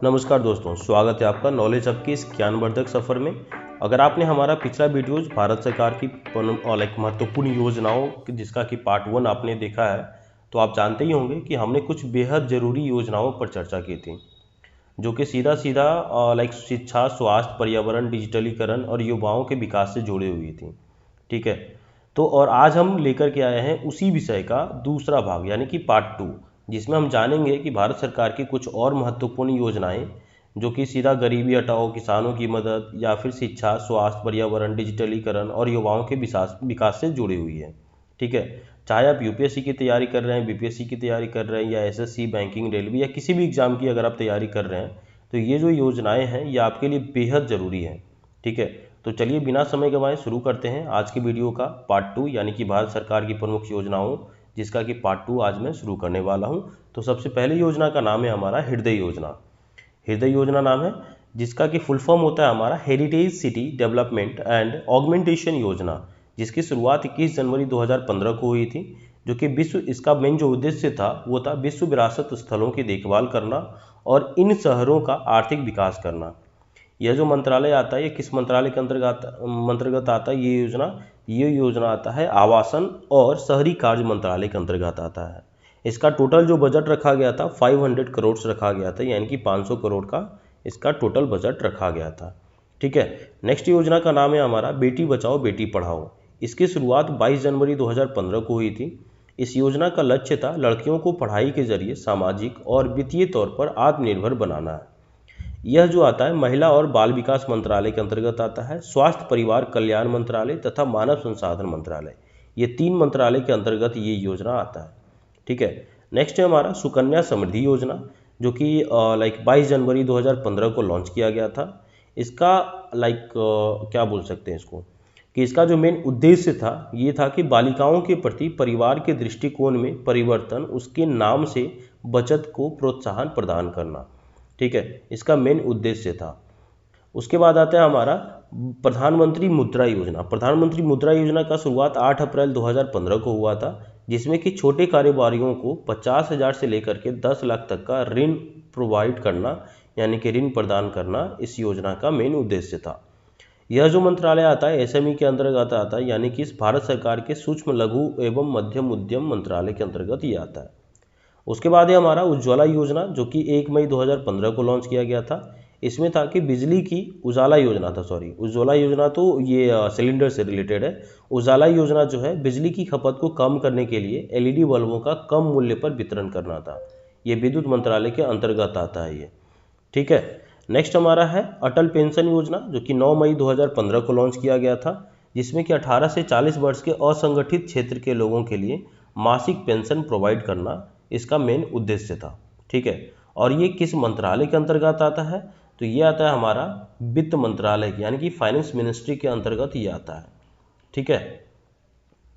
नमस्कार दोस्तों, स्वागत है आपका नॉलेज हब के इस ज्ञानवर्धक सफ़र में। अगर आपने हमारा पिछला वीडियोज भारत सरकार की महत्वपूर्ण योजनाओं जिसका कि पार्ट 1 आपने देखा है, तो आप जानते ही होंगे कि हमने कुछ बेहद ज़रूरी योजनाओं पर चर्चा की थी जो कि सीधा सीधा शिक्षा, स्वास्थ्य, पर्यावरण, डिजिटलीकरण और युवाओं के विकास से जुड़ी हुई थी। ठीक है, तो और आज हम लेकर के आए हैं उसी विषय का दूसरा भाग यानी कि पार्ट 2, जिसमें हम जानेंगे कि भारत सरकार की कुछ और महत्वपूर्ण योजनाएं जो कि सीधा गरीबी हटाओ, किसानों की मदद या फिर शिक्षा, स्वास्थ्य, पर्यावरण, डिजिटलीकरण और युवाओं के विकास से जुड़ी हुई है। ठीक है, चाहे आप यूपीएससी की तैयारी कर रहे हैं, बीपीएससी की तैयारी कर रहे हैं या एसएससी, बैंकिंग, रेलवे या किसी भी एग्जाम की अगर आप तैयारी कर रहे हैं, तो ये जो योजनाएं हैं ये आपके लिए बेहद ज़रूरी हैं। ठीक है, तो चलिए बिना समय गंवाए शुरू करते हैं आज की वीडियो का पार्ट 2 यानी कि भारत सरकार की प्रमुख योजनाओं, जिसका कि पार्ट 2 आज मैं शुरू करने वाला हूं। तो सबसे पहले योजना का नाम है हमारा हृदय योजना। हृदय योजना नाम है जिसका कि फुल फॉर्म होता है हमारा heritage city development and augmentation योजना, जिसकी शुरुआत 21 जनवरी 2015 को हुई थी। जो कि इसका मेन जो उद्देश्य था वो था विश्व विरासत स्थलों की देखभाल करना और इन शहरों का आर्थिक विकास करना। यह जो मंत्रालय आता है ये किस मंत्रालय के अंतर्गत आता है ये योजना आता है आवासन और शहरी कार्य मंत्रालय के अंतर्गत आता है। इसका टोटल जो बजट रखा गया था 500 करोड़ रखा गया था, यानी कि 500 करोड़ का इसका टोटल बजट रखा गया था। ठीक है, नेक्स्ट योजना का नाम है हमारा बेटी बचाओ बेटी पढ़ाओ। इसकी शुरुआत 22 जनवरी 2015 को हुई थी। इस योजना का लक्ष्य था लड़कियों को पढ़ाई के जरिए सामाजिक और वित्तीय तौर पर आत्मनिर्भर बनाना है। यह जो आता है महिला और बाल विकास मंत्रालय के अंतर्गत आता है। स्वास्थ्य परिवार कल्याण मंत्रालय तथा मानव संसाधन मंत्रालय, ये 3 मंत्रालय के अंतर्गत ये योजना आता है। ठीक है, नेक्स्ट है हमारा सुकन्या समृद्धि योजना, जो कि 22 जनवरी 2015 को लॉन्च किया गया था। इसका क्या बोल सकते हैं इसको कि इसका जो मेन उद्देश्य था ये था कि बालिकाओं के प्रति परिवार के दृष्टिकोण में परिवर्तन, उसके नाम से बचत को प्रोत्साहन प्रदान करना। ठीक है, इसका मेन उद्देश्य था। उसके बाद आता है हमारा प्रधानमंत्री मुद्रा योजना। प्रधानमंत्री मुद्रा योजना का शुरुआत 8 अप्रैल 2015 को हुआ था, जिसमें कि छोटे कारोबारियों को 50,000 से लेकर के 10 लाख तक का ऋण प्रोवाइड करना, यानी कि ऋण प्रदान करना इस योजना का मेन उद्देश्य था। यह जो मंत्रालय आता है एसएमई के अंतर्गत आता है, यानी कि इस भारत सरकार के सूक्ष्म लघु एवं मध्यम उद्यम मंत्रालय के अंतर्गत ये आता है। उसके बाद है हमारा उज्ज्वला योजना, जो कि 1 मई 2015 को लॉन्च किया गया था। इसमें था कि बिजली की उजाला योजना था, उज्ज्वला योजना तो ये सिलेंडर से रिलेटेड है। उजाला योजना जो है बिजली की खपत को कम करने के लिए एलईडी बल्बों का कम मूल्य पर वितरण करना था। ये विद्युत मंत्रालय के अंतर्गत आता है ये। ठीक है, नेक्स्ट हमारा है अटल पेंशन योजना, जो कि 9 मई 2015 को लॉन्च किया गया था, जिसमें कि 18 से 40 वर्ष के असंगठित क्षेत्र के लोगों के लिए मासिक पेंशन प्रोवाइड करना इसका मेन उद्देश्य था। ठीक है, और ये किस मंत्रालय के अंतर्गत आता है, तो ये आता है हमारा वित्त मंत्रालय यानी कि फाइनेंस मिनिस्ट्री के अंतर्गत ये आता है। ठीक है,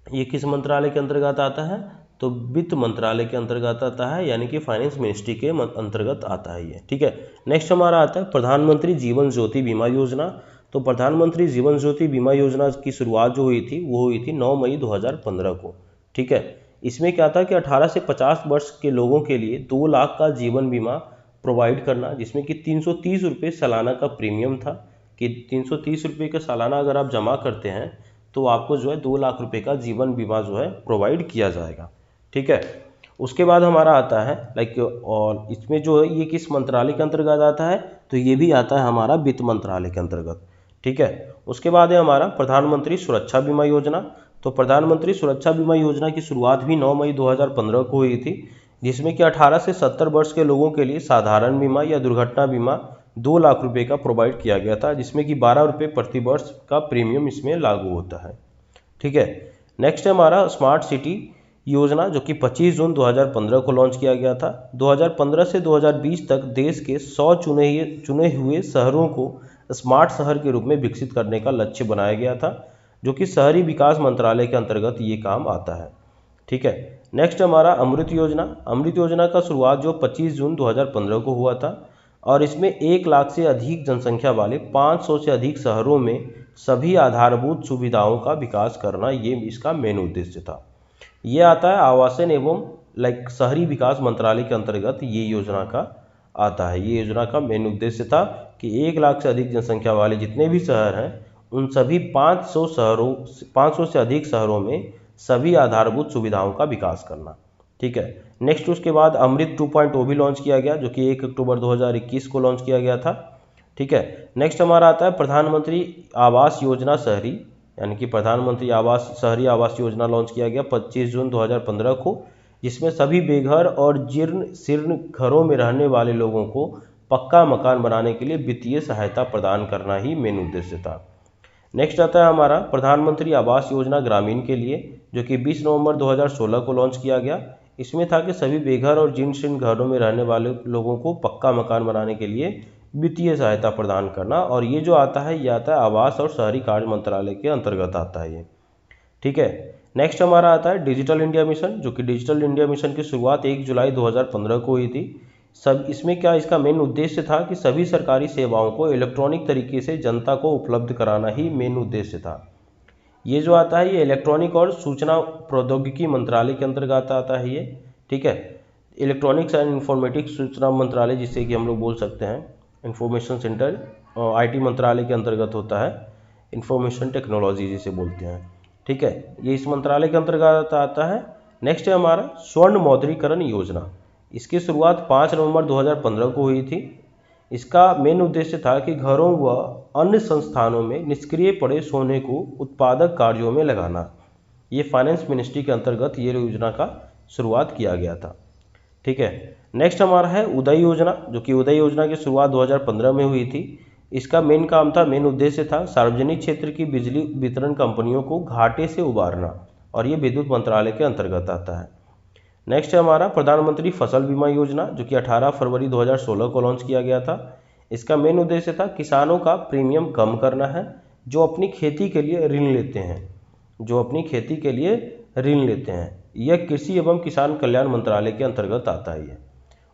ये किस मंत्रालय के अंतर्गत आता है, तो वित्त मंत्रालय के अंतर्गत आता है, यानी कि फाइनेंस मिनिस्ट्री के अंतर्गत आता है ये। ठीक है, नेक्स्ट हमारा आता है प्रधानमंत्री जीवन ज्योति बीमा योजना। तो प्रधानमंत्री जीवन ज्योति बीमा योजना की शुरुआत जो हुई थी वो हुई थी 9 मई 2015 को। ठीक है, इसमें क्या था कि 18 से 50 वर्ष के लोगों के लिए 2 लाख का जीवन बीमा प्रोवाइड करना, जिसमें कि 330 रुपये सालाना का प्रीमियम था कि 330 रुपये का सालाना अगर आप जमा करते हैं तो आपको जो है 2 लाख रुपए का जीवन बीमा जो है प्रोवाइड किया जाएगा। ठीक है, उसके बाद हमारा आता है और इसमें जो है ये किस मंत्रालय के अंतर्गत आता है, तो ये भी आता है हमारा वित्त मंत्रालय के अंतर्गत। ठीक है, उसके बाद है हमारा प्रधानमंत्री सुरक्षा बीमा योजना। तो प्रधानमंत्री सुरक्षा बीमा योजना की शुरुआत भी 9 मई 2015 को हुई थी, जिसमें कि 18 से 70 वर्ष के लोगों के लिए साधारण बीमा या दुर्घटना बीमा 2 लाख रुपए का प्रोवाइड किया गया था, जिसमें कि 12 रुपये प्रति वर्ष का प्रीमियम इसमें लागू होता है। ठीक है, नेक्स्ट है हमारा स्मार्ट सिटी योजना, जो कि 25 जून 2015 को लॉन्च किया गया था। 2015 से 2020 तक देश के 100 चुने हुए शहरों को स्मार्ट शहर के रूप में विकसित करने का लक्ष्य बनाया गया था, जो कि शहरी विकास मंत्रालय के अंतर्गत ये काम आता है। ठीक है, नेक्स्ट हमारा अमृत योजना। अमृत योजना का शुरुआत जो 25 जून 2015 को हुआ था और इसमें 1 लाख से अधिक जनसंख्या वाले 500 से अधिक शहरों में सभी आधारभूत सुविधाओं का विकास करना ये इसका मेन उद्देश्य था। ये आता है आवासन एवं शहरी विकास मंत्रालय के अंतर्गत ये योजना का आता है। ये योजना का मेन उद्देश्य था कि 1 लाख से अधिक जनसंख्या वाले जितने भी शहर हैं उन सभी 500 से अधिक शहरों में सभी आधारभूत सुविधाओं का विकास करना। ठीक है। नेक्स्ट उसके बाद अमृत 2.0 भी लॉन्च किया गया, जो कि 1 अक्टूबर 2021 को लॉन्च किया गया था। ठीक है। नेक्स्ट हमारा आता है प्रधानमंत्री आवास योजना शहरी, यानी कि प्रधानमंत्री आवास शहरी आवास योजना लॉन्च किया गया 25 जून 2015 को, जिसमें सभी बेघर और जीर्ण शीर्ण घरों में रहने वाले लोगों को पक्का मकान बनाने के लिए वित्तीय सहायता प्रदान करना ही मेन उद्देश्य था। नेक्स्ट आता है हमारा प्रधानमंत्री आवास योजना ग्रामीण के लिए, जो कि 20 नवंबर 2016 को लॉन्च किया गया। इसमें था कि सभी बेघर और जीर्ण शीर्ण घरों में रहने वाले लोगों को पक्का मकान बनाने के लिए वित्तीय सहायता प्रदान करना, और ये जो आता है ये आता है आवास और शहरी कार्य मंत्रालय के अंतर्गत आता है ये। ठीक है। नेक्स्ट हमारा आता है डिजिटल इंडिया मिशन, जो कि डिजिटल इंडिया मिशन की शुरुआत 1 जुलाई 2015 को हुई थी। सब इसमें क्या इसका मेन उद्देश्य था कि सभी सरकारी सेवाओं को इलेक्ट्रॉनिक तरीके से जनता को उपलब्ध कराना ही मेन उद्देश्य था। ये जो आता है ये इलेक्ट्रॉनिक और सूचना प्रौद्योगिकी मंत्रालय के अंतर्गत आता है ये। ठीक है। इलेक्ट्रॉनिक्स एंड इंफॉर्मेटिक्स सूचना मंत्रालय, जिससे कि हम लोग बोल सकते हैं इंफॉर्मेशन सेंटर, IT मंत्रालय के अंतर्गत होता है, इंफॉर्मेशन टेक्नोलॉजी जिसे बोलते हैं। ठीक है। ये इस मंत्रालय के अंतर्गत आता है। नेक्स्ट है हमारा स्वर्ण मौद्रीकरण योजना। इसकी शुरुआत 5 नवंबर 2015 को हुई थी। इसका मेन उद्देश्य था कि घरों व अन्य संस्थानों में निष्क्रिय पड़े सोने को उत्पादक कार्यों में लगाना। ये फाइनेंस मिनिस्ट्री के अंतर्गत ये योजना का शुरुआत किया गया था। ठीक है। नेक्स्ट हमारा है उदय योजना, जो कि उदय योजना की शुरुआत 2015 में हुई थी। इसका मेन काम था, मेन उद्देश्य था सार्वजनिक क्षेत्र की बिजली वितरण कंपनियों को घाटे से उबारना, और ये विद्युत मंत्रालय के अंतर्गत आता है। नेक्स्ट है हमारा प्रधानमंत्री फसल बीमा योजना, जो कि 18 फरवरी 2016 को लॉन्च किया गया था। इसका मेन उद्देश्य था किसानों का प्रीमियम कम करना है जो अपनी खेती के लिए ऋण लेते हैं, यह कृषि एवं किसान कल्याण मंत्रालय के अंतर्गत आता है ये।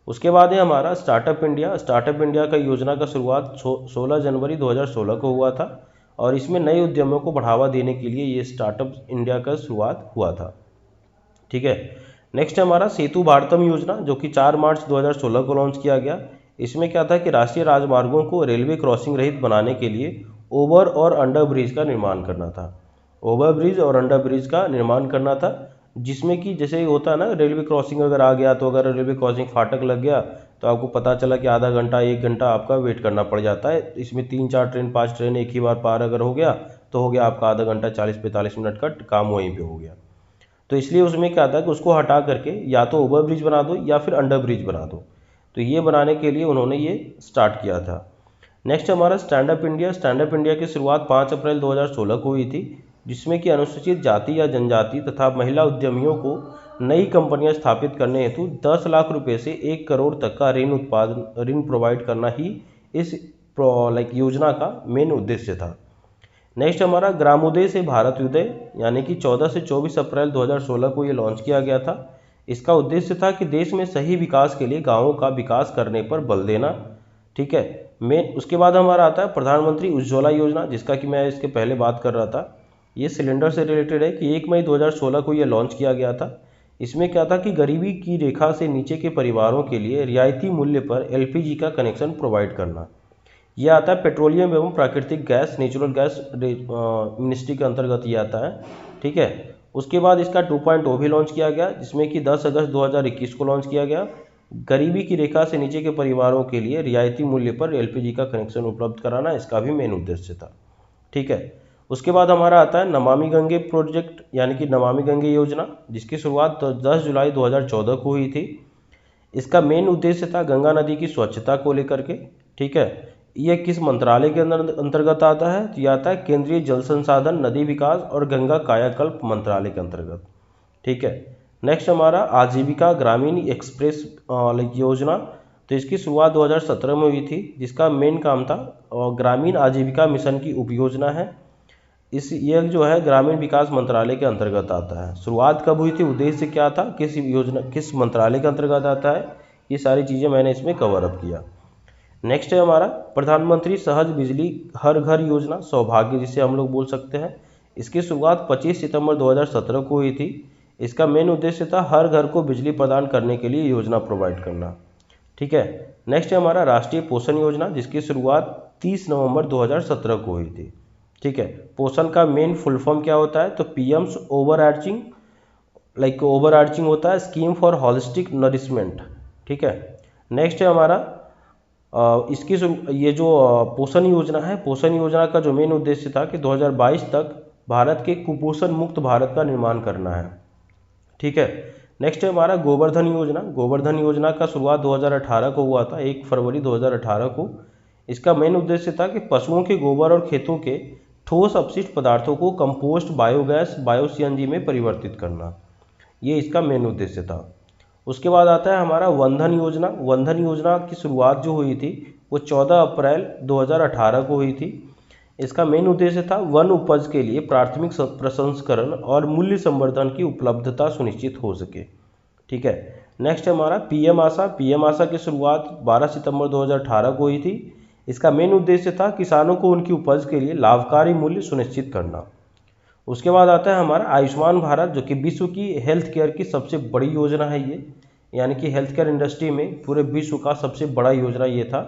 उसके बाद है हमारा स्टार्टअप इंडिया का योजना का शुरुआत 16 जनवरी 2016 को हुआ था, और इसमें नए उद्यमों को बढ़ावा देने के लिए ये स्टार्टअप इंडिया का शुरुआत हुआ था। ठीक है। नेक्स्ट है हमारा सेतु भारतम योजना, जो कि 4 मार्च 2016 को लॉन्च किया गया। इसमें क्या था कि राष्ट्रीय राजमार्गों को रेलवे क्रॉसिंग रहित बनाने के लिए ओवर और अंडर ब्रिज का निर्माण करना था, जिसमें कि जैसे होता है ना, रेलवे क्रॉसिंग अगर आ गया तो अगर रेलवे क्रॉसिंग फाटक लग गया तो आपको पता चला कि आधा घंटा 1 घंटा आपका वेट करना पड़ जाता है। इसमें 3-4 ट्रेन 5 ट्रेन एक ही बार पार अगर हो गया तो हो गया आपका आधा घंटा 40-45 मिनट का काम वहीं पे हो गया। तो इसलिए उसमें क्या था कि उसको हटा करके या तो ओवर ब्रिज बना दो या फिर अंडर ब्रिज बना दो। तो ये बनाने के लिए उन्होंने ये स्टार्ट किया था। नेक्स्ट हमारा स्टैंड अप इंडिया की शुरुआत 5 अप्रैल 2016 को हुई थी, जिसमें कि अनुसूचित जाति या जनजाति तथा महिला उद्यमियों को नई कंपनियां स्थापित करने हेतु 10 लाख रुपए से 1 करोड़ तक का ऋण प्रोवाइड करना ही इस योजना का मेन उद्देश्य था। नेक्स्ट हमारा ग्रामोदय से भारतोदय, यानी कि 14 से 24 अप्रैल 2016 को ये लॉन्च किया गया था। इसका उद्देश्य था कि देश में सही विकास के लिए गाँवों का विकास करने पर बल देना। ठीक है। उसके बाद हमारा आता है प्रधानमंत्री उज्ज्वला योजना, जिसका कि मैं इसके पहले बात कर रहा था। ये सिलेंडर से रिलेटेड है कि 1 मई 2016 को ये लॉन्च किया गया था। इसमें क्या था कि गरीबी की रेखा से नीचे के परिवारों के लिए रियायती मूल्य पर LPG का कनेक्शन प्रोवाइड करना। यह आता है पेट्रोलियम एवं प्राकृतिक गैस नेचुरल गैस मिनिस्ट्री के अंतर्गत ये आता है। ठीक है। उसके बाद इसका 2.0 भी लॉन्च किया गया, जिसमें कि 10 अगस्त 2021 को लॉन्च किया गया। गरीबी की रेखा से नीचे के परिवारों के लिए रियायती मूल्य पर LPG का कनेक्शन उपलब्ध कराना इसका भी मेन उद्देश्य था। ठीक है। उसके बाद हमारा आता है नमामि गंगे प्रोजेक्ट, यानी कि नमामि गंगे योजना, जिसकी शुरुआत 10 जुलाई 2014 को हुई थी। इसका मेन उद्देश्य था गंगा नदी की स्वच्छता को लेकर के। ठीक है। यह किस मंत्रालय के अंतर्गत आता है? तो यह आता है केंद्रीय जल संसाधन, नदी विकास और गंगा कायाकल्प मंत्रालय के अंतर्गत। ठीक है। नेक्स्ट हमारा आजीविका ग्रामीण एक्सप्रेस योजना, तो इसकी शुरुआत 2017 में हुई थी, जिसका मेन काम था ग्रामीण आजीविका मिशन की उपयोजना है। यह जो है ग्रामीण विकास मंत्रालय के अंतर्गत आता है। शुरुआत कब हुई थी, उद्देश्य क्या था, किस मंत्रालय के अंतर्गत आता है, ये सारी चीज़ें मैंने इसमें कवर अप किया। नेक्स्ट है हमारा प्रधानमंत्री सहज बिजली हर घर योजना, सौभाग्य जिसे हम लोग बोल सकते हैं। इसकी शुरुआत 25 सितंबर 2017 को हुई थी। इसका मेन उद्देश्य था हर घर को बिजली प्रदान करने के लिए योजना प्रोवाइड करना। ठीक है। नेक्स्ट है हमारा राष्ट्रीय पोषण योजना, जिसकी शुरुआत 30 नवंबर 2017 को हुई थी। ठीक है। पोषण का मेन फुल फॉर्म क्या होता है, तो पीएम्स ओवरआर्चिंग होता है स्कीम फॉर होलिस्टिक नरिशमेंट। ठीक है। नेक्स्ट है हमारा ये जो पोषण योजना है, पोषण योजना का जो मेन उद्देश्य था कि 2022 तक भारत के कुपोषण मुक्त भारत का निर्माण करना है। ठीक है। नेक्स्ट है हमारा गोवर्धन योजना। गोवर्धन योजना का शुरुआत 2018 को हुआ था, 1 फरवरी 2018 को। इसका मेन उद्देश्य था कि पशुओं के गोबर और खेतों के ठोस अपशिष्ट पदार्थों को कंपोस्ट, बायोगैस, बायो-सीएनजी में परिवर्तित करना, ये इसका मेन उद्देश्य था। उसके बाद आता है हमारा वंधन योजना। वंधन योजना की शुरुआत जो हुई थी वो 14 अप्रैल 2018 को हुई थी। इसका मेन उद्देश्य था वन उपज के लिए प्राथमिक प्रसंस्करण और मूल्य संवर्धन की उपलब्धता सुनिश्चित हो सके। ठीक है। नेक्स्ट है हमारा पीएम आशा। पीएम आशा की शुरुआत 12 सितंबर 2018 को हुई थी। इसका मेन उद्देश्य था किसानों को उनकी उपज के लिए लाभकारी मूल्य सुनिश्चित करना। उसके बाद आता है हमारा आयुष्मान भारत, जो कि विश्व की हेल्थ केयर की सबसे बड़ी योजना है ये, यानी कि हेल्थ केयर इंडस्ट्री में पूरे विश्व का सबसे बड़ा योजना ये था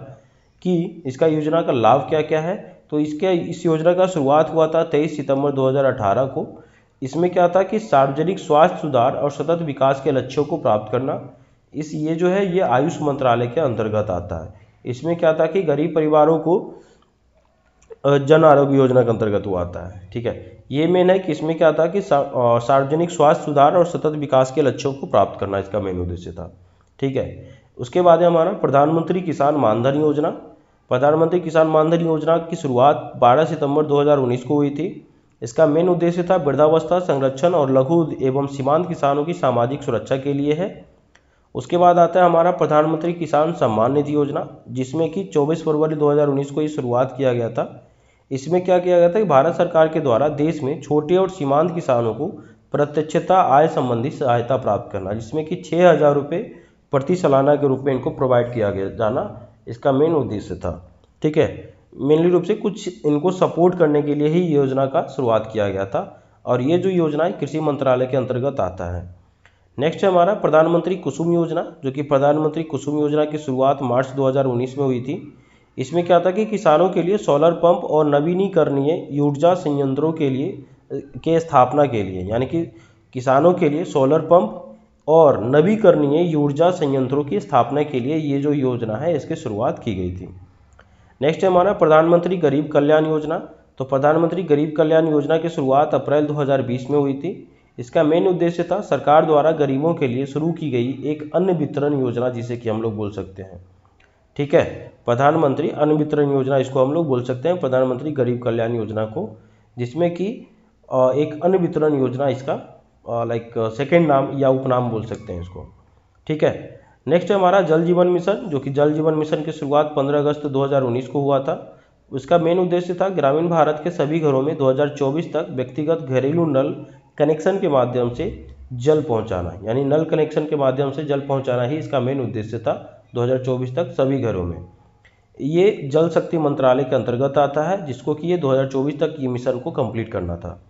कि इसका योजना का लाभ क्या क्या है। तो इस योजना का शुरुआत हुआ था 23 सितंबर 2018 को। इसमें क्या था कि सार्वजनिक स्वास्थ्य सुधार और सतत विकास के लक्ष्यों को प्राप्त करना, ये जो है ये आयुष मंत्रालय के अंतर्गत आता है। इसमें क्या था कि गरीब परिवारों को जन आरोग्य योजना के अंतर्गत वो आता है। ठीक है। ये मेन है कि इसमें क्या था कि सार्वजनिक स्वास्थ्य सुधार और सतत विकास के लक्ष्यों को प्राप्त करना इसका मेन उद्देश्य था। ठीक है। उसके बाद है हमारा प्रधानमंत्री किसान मानधन योजना। प्रधानमंत्री किसान मानधन योजना की शुरुआत 12 सितंबर 2019 को हुई थी। इसका मेन उद्देश्य था वृद्धावस्था संरक्षण और लघु एवं सीमांत किसानों की सामाजिक सुरक्षा के लिए है। उसके बाद आता है हमारा प्रधानमंत्री किसान सम्मान निधि योजना, जिसमें कि 24 फरवरी 2019 को ये शुरुआत किया गया था। इसमें क्या किया गया था कि भारत सरकार के द्वारा देश में छोटे और सीमांत किसानों को प्रत्यक्षता आय संबंधी सहायता प्राप्त करना, जिसमें कि 6,000 रुपये प्रति सालाना के रूप में इनको प्रोवाइड किया गया जाना इसका मेन उद्देश्य था। ठीक है। मेनली रूप से कुछ इनको सपोर्ट करने के लिए ही योजना का शुरुआत किया गया था, और ये जो योजना है कृषि मंत्रालय के अंतर्गत आता है। नेक्स्ट है हमारा प्रधानमंत्री कुसुम योजना, जो कि प्रधानमंत्री कुसुम योजना की शुरुआत मार्च 2019 में हुई थी। इसमें क्या था कि किसानों के लिए सोलर पंप और नवीनीकरणीय ऊर्जा संयंत्रों के स्थापना के लिए, यानी कि किसानों के लिए सोलर पंप और नवीकरणीय ऊर्जा संयंत्रों की स्थापना के लिए ये जो योजना है इसकी शुरुआत की गई थी। नेक्स्ट है हमारा प्रधानमंत्री गरीब कल्याण योजना। तो प्रधानमंत्री गरीब कल्याण योजना की शुरुआत अप्रैल 2020 में हुई थी। इसका मेन उद्देश्य था सरकार द्वारा गरीबों के लिए शुरू की गई एक अन्न वितरण योजना, जिसे कि हम लोग बोल सकते हैं। ठीक है। प्रधानमंत्री अन्न वितरण योजना इसको हम लोग बोल सकते हैं, प्रधानमंत्री गरीब कल्याण योजना को, जिसमें कि एक अन्न वितरण योजना इसका सेकेंड नाम या उपनाम बोल सकते हैं इसको। ठीक है। नेक्स्ट है हमारा जल जीवन मिशन, जो कि जल जीवन मिशन की शुरुआत 15 अगस्त 2019 को हुआ था। उसका मेन उद्देश्य था ग्रामीण भारत के सभी घरों में 2024 तक व्यक्तिगत घरेलू नल कनेक्शन के माध्यम से जल पहुंचाना, यानी नल कनेक्शन के माध्यम से जल पहुंचाना ही इसका मेन उद्देश्य था 2024 तक सभी घरों में। ये जल शक्ति मंत्रालय के अंतर्गत आता है, जिसको कि ये 2024 तक ये मिशन को कंप्लीट करना था।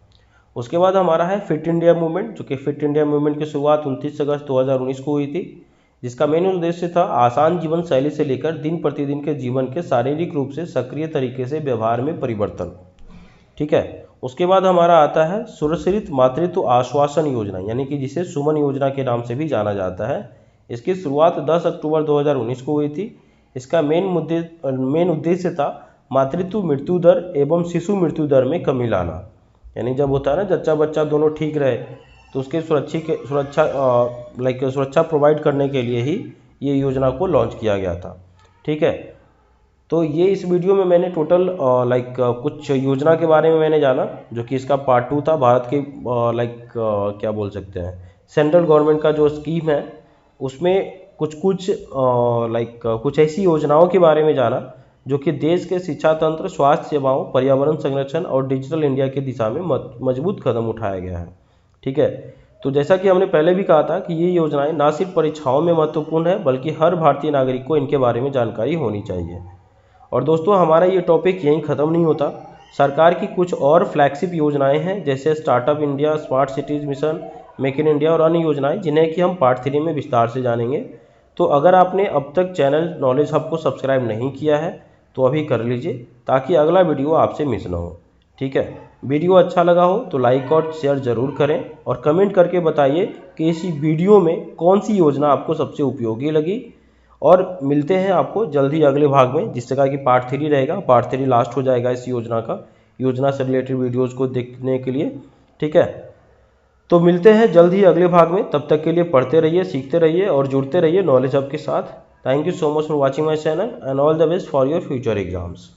उसके बाद हमारा है फिट इंडिया मूवमेंट, जो कि फिट इंडिया मूवमेंट की शुरुआत 29 अगस्त 2019 को हुई थी। जिसका मेन उद्देश्य था आसान जीवन शैली से लेकर दिन प्रतिदिन के जीवन के शारीरिक रूप से सक्रिय तरीके से व्यवहार में परिवर्तन। ठीक है। उसके बाद हमारा आता है सुरक्षित मातृत्व आश्वासन योजना, यानी कि जिसे सुमन योजना के नाम से भी जाना जाता है। इसकी शुरुआत 10 अक्टूबर 2019 को हुई थी। इसका मेन उद्देश्य था मातृत्व मृत्यु दर एवं शिशु मृत्यु दर में कमी लाना, यानी जब होता है ना जच्चा बच्चा दोनों ठीक रहे तो उसके सुरक्षा प्रोवाइड करने के लिए ही ये योजना को लॉन्च किया गया था। ठीक है। तो ये इस वीडियो में मैंने टोटल कुछ योजना के बारे में मैंने जाना, जो कि इसका पार्ट 2 था। भारत के क्या बोल सकते हैं सेंट्रल गवर्नमेंट का जो स्कीम है उसमें कुछ ऐसी योजनाओं के बारे में जाना जो कि देश के शिक्षा तंत्र, स्वास्थ्य सेवाओं, पर्यावरण संरक्षण और डिजिटल इंडिया की दिशा में मजबूत कदम उठाया गया है। ठीक है। तो जैसा कि हमने पहले भी कहा था कि ये योजनाएं न सिर्फ परीक्षाओं में महत्वपूर्ण है, बल्कि हर भारतीय नागरिक को इनके बारे में जानकारी होनी चाहिए। और दोस्तों हमारा ये टॉपिक यहीं ख़त्म नहीं होता। सरकार की कुछ और फ्लैगशिप योजनाएं हैं, जैसे startup India, smart cities mission, make in India और अन्य योजनाएं, जिन्हें कि हम पार्ट 3 में विस्तार से जानेंगे। तो अगर आपने अब तक चैनल नॉलेज हब को सब्सक्राइब नहीं किया है तो अभी कर लीजिए, ताकि अगला वीडियो आपसे मिस ना हो। ठीक है, वीडियो अच्छा लगा हो तो लाइक और शेयर ज़रूर करें, और कमेंट करके बताइए कि इस वीडियो में कौन सी योजना आपको सबसे उपयोगी लगी। और मिलते हैं आपको जल्द ही अगले भाग में, जिस जगह की पार्ट 3 रहेगा। पार्ट 3 लास्ट हो जाएगा इस योजना का, योजना से रिलेटेड वीडियोज़ को देखने के लिए। ठीक है, तो मिलते हैं जल्द ही अगले भाग में। तब तक के लिए पढ़ते रहिए, सीखते रहिए और जुड़ते रहिए नॉलेज हब के साथ। Thank you so much for watching my channel and all the best for your future exams.